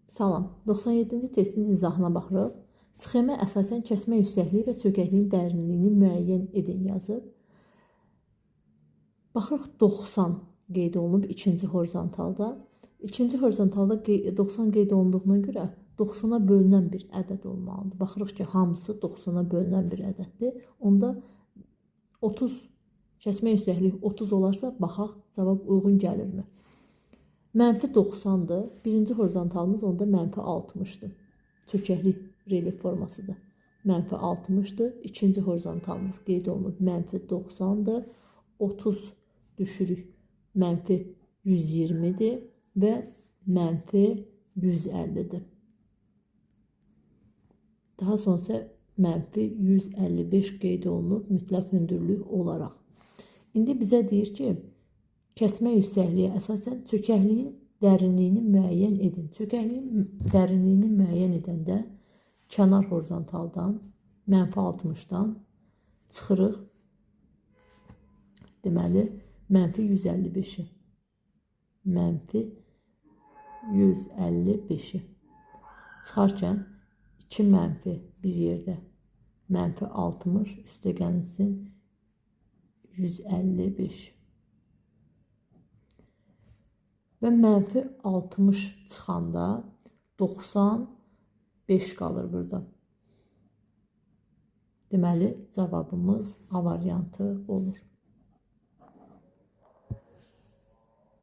Salam, 97-ci testin izahına baxırıq. Sxemə əsasən kəsmə yüksəkliyi və çökəkliyin dərinliyini müəyyən edin yazıb. Baxırıq 90 qeyd olunub ikinci horizontalda. İkinci horizontalda 90 qeyd olunduğuna görə 90-a bölünən bir ədəd olmalıdır. Baxırıq ki, hamısı 90-a bölünən bir ədəddir. Onda 30, kəsmə yüksəkliyi 30 olarsa, baxaq, cavab uyğun gəlirmi? Mənfi 90-dır. Birinci horizontalımız onda mənfi 60-dır. Çökəklik relief formasıdır. Mənfi 60-dır. İkinci horizontalımız qeyd olunub mənfi 90-dır. 30 düşürük mənfi 120-dir və mənfi 150-dir. Daha sonra isə mənfi 155 qeyd olunub mütləq hündürlük olaraq. İndi bizə deyir ki, kəsmə yüksəkliyə əsasən çökəkliyin dərinliyini müəyyən edin. Çökəkliyin dərinliyini müəyyən edəndə kənar horizontaldan, mənfi 60-dan çıxırıq. Deməli, mənfi 155-i. Mənfi 155-i. Çıxarkən 2 mənfi bir yerdə mənfi 60 üstə gəlinsin 155. Və mənfi 60 çıxanda 95 qalır burada. Deməli, cavabımız A variantı olur.